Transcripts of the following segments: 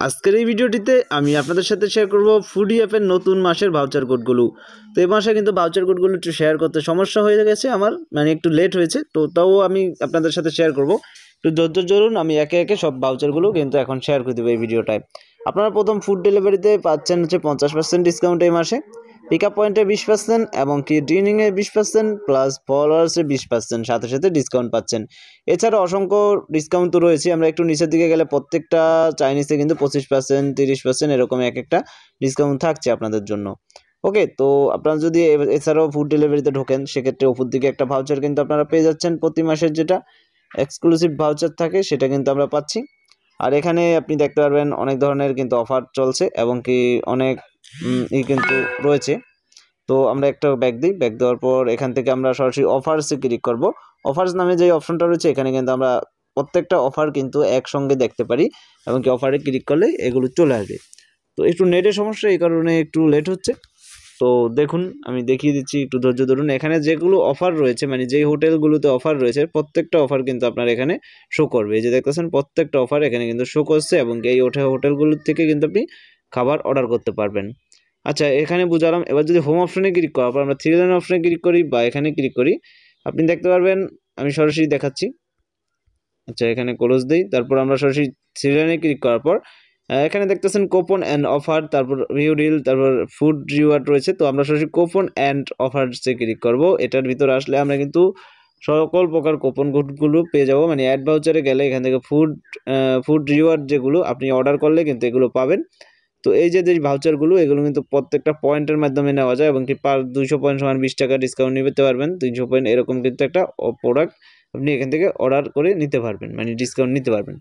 আজকের এই ভিডিওটিতে আমি আপনাদের সাথে শেয়ার করব ফুডি অ্যাপের নতুন মাসের ভাউচার কোডগুলো। তো এই মাসে কিন্তু ভাউচার কোডগুলো একটু শেয়ার করতে সমস্যা হয়ে গেছে আমার, মানে একটু লেট হয়েছে। তো তাও আমি আপনাদের সাথে শেয়ার করব, একটু ধৈর্য ধরুন। আমি একে একে সব ভাউচারগুলো কিন্তু এখন শেয়ার করে দেবো এই ভিডিওটায়। আপনারা প্রথম ফুড ডেলিভারিতে পাচ্ছেন হচ্ছে 50% ডিসকাউন্ট এই মাসে, পিক আপ পয়েন্টে 20% এবং কি ডিনিংয়ে 20% প্লাস ফলোয়ার্সে 20% সাথে সাথে ডিসকাউন্ট পাচ্ছেন। এছাড়া অসংখ্য ডিসকাউন্ট তো রয়েছে। আমরা একটু নিচের দিকে গেলে প্রত্যেকটা চাইনিজে কিন্তু 25%, 30% এরকম এক একটা ডিসকাউন্ট থাকছে আপনাদের জন্য। ওকে, তো আপনারা যদি এছাড়াও ফুড ডেলিভারিতে ঢোকেন সেক্ষেত্রে উপর দিকে একটা ভাউচার কিন্তু আপনারা পেয়ে যাচ্ছেন। প্রতি মাসের যেটা এক্সক্লুসিভ ভাউচার থাকে সেটা কিন্তু আমরা পাচ্ছি। আর এখানে আপনি দেখতে পারবেন অনেক ধরনের কিন্তু অফার চলছে এবং কি অনেক কিন্তু রয়েছে। তো আমরা একটা ব্যাক দিই, ব্যাক দেওয়ার পর এখান থেকে আমরা সরাসরি অফার্সে ক্লিক করব। অফার্স নামে যে অপশনটা রয়েছে এখানে কিন্তু আমরা প্রত্যেকটা অফার কিন্তু একসঙ্গে দেখতে পারি এবং কি অফারে ক্লিক করলে এগুলো চলে আসবে। তো একটু নেটের সমস্যা, এই কারণে একটু লেট হচ্ছে। তো দেখুন আমি দেখিয়ে দিচ্ছি, একটু ধৈর্য ধরুন। এখানে যেগুলো অফার রয়েছে, মানে যেই হোটেলগুলোতে অফার রয়েছে প্রত্যেকটা অফার কিন্তু আপনার এখানে শো করবে। এই যে দেখতেছেন প্রত্যেকটা অফার এখানে কিন্তু শো করছে এবং এই হোটেলগুলোর থেকে কিন্তু আপনি খাবার অর্ডার করতে পারবেন। আচ্ছা, এখানে বুঝালাম। এবার যদি হোম অপশনে ক্লিক করার পর আমরা 3 লাইন অপশনে ক্লিক করি বা এখানে ক্লিক করি, আপনি দেখতে পারবেন আমি সরাসরি দেখাচ্ছি। আচ্ছা, এখানে ক্লোজ দিই, তারপর আমরা সরাসরি 3 লাইনে ক্লিক করার পর এখানে দেখতেছেন কুপন অ্যান্ড অফার, তারপর ভিউ ডিল, তারপর ফুড রিওয়ার্ড রয়েছে। তো আমরা সরাসরি কুপন অ্যান্ড অফার্সে ক্লিক করব। এটার ভিতরে আসলে আমরা কিন্তু সকল প্রকার কুপন কোডগুলো পেয়ে যাব। মানে অ্যাড ভাউচারে গেলে এখান থেকে ফুড রিওয়ার্ড যেগুলো আপনি অর্ডার করলে কিন্তু এগুলো পাবেন। তো এই যে ভাউচারগুলো এগুলো কিন্তু প্রত্যেকটা পয়েন্টের মাধ্যমে নেওয়া যায় এবং কি 200 পয়েন্ট সমান 20 টাকা ডিসকাউন্ট নিতে পারবেন। 300 পয়েন্ট এরকম কিন্তু একটা প্রোডাক্ট আপনি এখান থেকে অর্ডার করে নিতে পারবেন, মানে ডিসকাউন্ট নিতে পারবেন।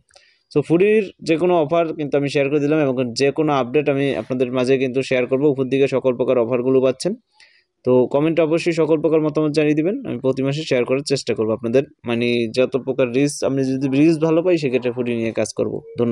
সো ফুডির যে কোনো অফার কিন্তু আমি শেয়ার করে দিলাম এবং যে কোনো আপডেট আমি আপনাদের মাঝে কিন্তু শেয়ার করব। উপর দিকে সকল প্রকার অফারগুলো পাচ্ছেন। তো কমেন্টে অবশ্যই সকল প্রকার মতামত জানিয়ে দিবেন। আমি প্রতি মাসে শেয়ার করার চেষ্টা করব আপনাদের, মানে যত প্রকার রিলস, আমি যদি রিলস ভালো পাই সেক্ষেত্রে ফুডি নিয়ে কাজ করব। ধন্যবাদ।